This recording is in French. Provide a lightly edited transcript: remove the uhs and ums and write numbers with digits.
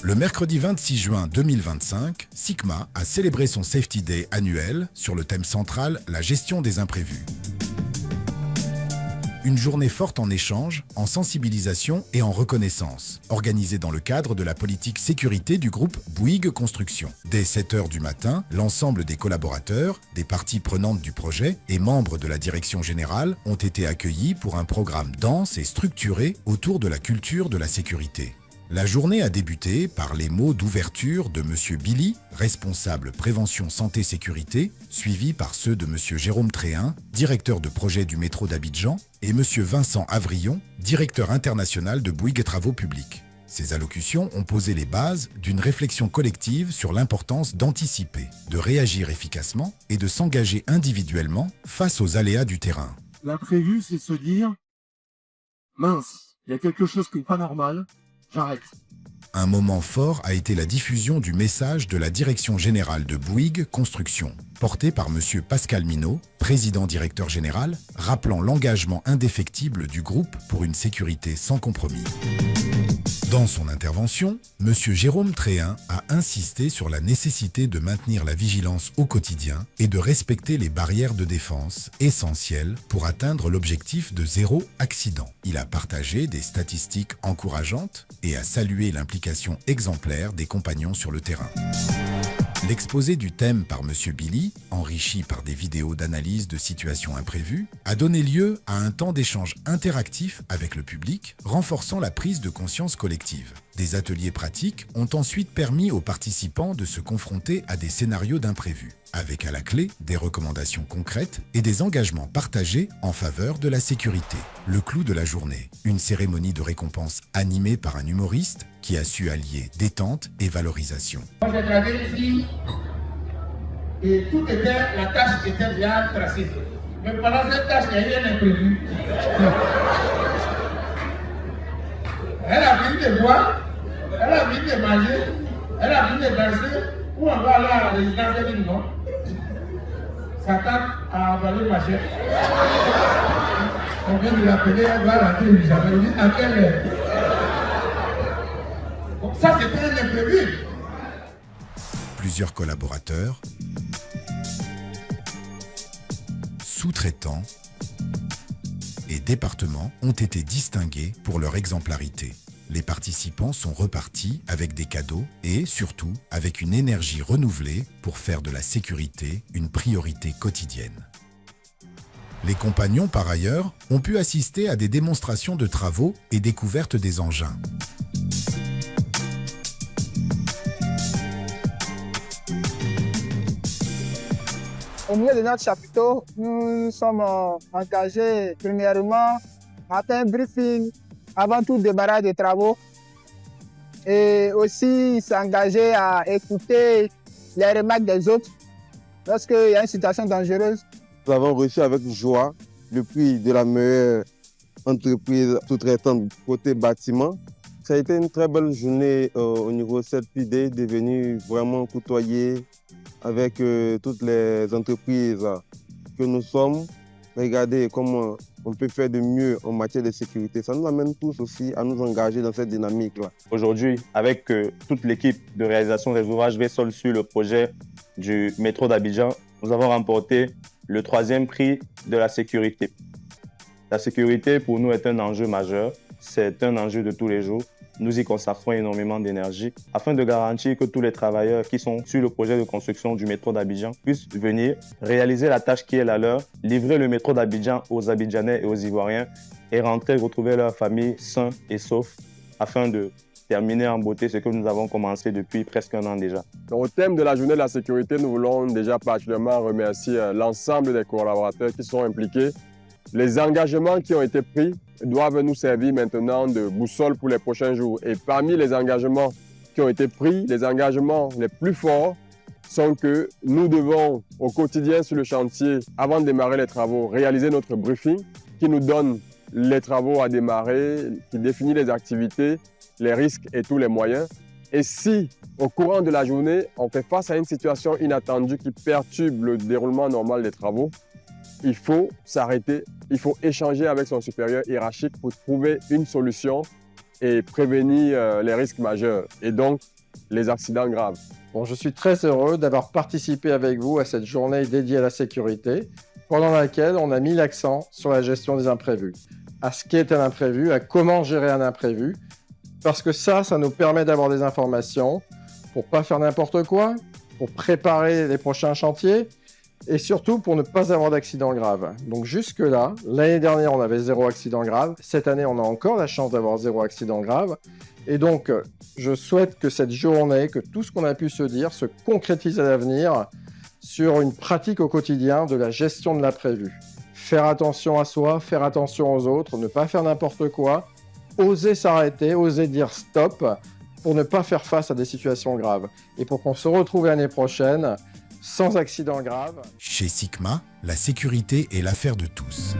Le mercredi 26 juin 2025, SICMA a célébré son Safety Day annuel sur le thème central « La gestion des imprévus ». Une journée forte en échange, en sensibilisation et en reconnaissance, organisée dans le cadre de la politique sécurité du groupe Bouygues Construction. Dès 7 h du matin, l'ensemble des collaborateurs, des parties prenantes du projet et membres de la direction générale ont été accueillis pour un programme dense et structuré autour de la culture de la sécurité. La journée a débuté par les mots d'ouverture de M. Billy, responsable prévention santé-sécurité, suivi par ceux de M. Jérôme Tréhin, directeur de projet du métro d'Abidjan, et M. Vincent Avrillon, directeur international de Bouygues Travaux Publics. Ces allocutions ont posé les bases d'une réflexion collective sur l'importance d'anticiper, de réagir efficacement et de s'engager individuellement face aux aléas du terrain. L'imprévu, c'est se dire « mince, il y a quelque chose qui n'est pas normal ». J'arrête. Un moment fort a été la diffusion du message de la Direction générale de Bouygues Construction, porté par M. Pascal Minot, président-directeur général, rappelant l'engagement indéfectible du groupe pour une sécurité sans compromis. Dans son intervention, M. Jérôme Tréhin a insisté sur la nécessité de maintenir la vigilance au quotidien et de respecter les barrières de défense essentielles pour atteindre l'objectif de zéro accident. Il a partagé des statistiques encourageantes et a salué l'implication exemplaire des compagnons sur le terrain. L'exposé du thème par M. Billy, enrichi par des vidéos d'analyse de situations imprévues, a donné lieu à un temps d'échange interactif avec le public, renforçant la prise de conscience collective. Des ateliers pratiques ont ensuite permis aux participants de se confronter à des scénarios d'imprévus, avec à la clé des recommandations concrètes et des engagements partagés en faveur de la sécurité. Le clou de la journée, une cérémonie de récompense animée par un humoriste qui a su allier détente et valorisation. Moi j'ai travaillé ici et la tâche était bien tracée. Mais pendant cette tâche, il y a eu un imprévu. Elle a fini de boire, elle a fini de manger, elle a fini de danser, ou on va aller à la résidence, elle dit non. Satan a avalé ma chef. On vient de l'appeler, elle va rentrer au Japon. Il dit à quelle heure? Donc ça c'était un imprévu. Plusieurs collaborateurs, sous-traitants et départements ont été distingués pour leur exemplarité. Les participants sont repartis avec des cadeaux et, surtout, avec une énergie renouvelée pour faire de la sécurité une priorité quotidienne. Les compagnons, par ailleurs, ont pu assister à des démonstrations de travaux et découvertes des engins. Au milieu de notre chapiteau, nous sommes engagés premièrement à faire un briefing avant tout démarrage des travaux et aussi s'engager à écouter les remarques des autres lorsqu'il y a une situation dangereuse. Nous avons reçu avec joie le prix de la meilleure entreprise sous-traitante côté bâtiment. Ça a été une très belle journée au niveau de cette idée de venir vraiment côtoyer avec toutes les entreprises que nous sommes. Regardez comment on peut faire de mieux en matière de sécurité. Ça nous amène tous aussi à nous engager dans cette dynamique-là. Aujourd'hui, avec toute l'équipe de réalisation des ouvrages Vessol sur le projet du métro d'Abidjan, nous avons remporté le 3e prix de la sécurité. La sécurité, pour nous, est un enjeu majeur. C'est un enjeu de tous les jours. Nous y consacrons énormément d'énergie afin de garantir que tous les travailleurs qui sont sur le projet de construction du métro d'Abidjan puissent venir réaliser la tâche qui est la leur, livrer le métro d'Abidjan aux Abidjanais et aux Ivoiriens et rentrer retrouver leur famille sains et saufs afin de terminer en beauté ce que nous avons commencé depuis presque un an déjà. Au thème de la journée de la sécurité, nous voulons déjà particulièrement remercier l'ensemble des collaborateurs qui sont impliqués. Les engagements qui ont été pris doivent nous servir maintenant de boussole pour les prochains jours. Et parmi les engagements qui ont été pris, les engagements les plus forts sont que nous devons au quotidien sur le chantier, avant de démarrer les travaux, réaliser notre briefing qui nous donne les travaux à démarrer, qui définit les activités, les risques et tous les moyens. Et si, au courant de la journée, on fait face à une situation inattendue qui perturbe le déroulement normal des travaux, il faut s'arrêter, il faut échanger avec son supérieur hiérarchique pour trouver une solution et prévenir les risques majeurs. Et donc, les accidents graves. Bon, je suis très heureux d'avoir participé avec vous à cette journée dédiée à la sécurité, pendant laquelle on a mis l'accent sur la gestion des imprévus, à ce qu'est un imprévu, à comment gérer un imprévu, parce que ça nous permet d'avoir des informations pour pas faire n'importe quoi, pour préparer les prochains chantiers, et surtout pour ne pas avoir d'accident grave. Donc jusque-là, l'année dernière, on avait 0 accident grave. Cette année, on a encore la chance d'avoir 0 accident grave. Et donc, je souhaite que cette journée, que tout ce qu'on a pu se dire, se concrétise à l'avenir sur une pratique au quotidien de la gestion de l'imprévu. Faire attention à soi, faire attention aux autres, ne pas faire n'importe quoi, oser s'arrêter, oser dire stop pour ne pas faire face à des situations graves. Et pour qu'on se retrouve l'année prochaine sans accident grave. Chez Sigma, la sécurité est l'affaire de tous.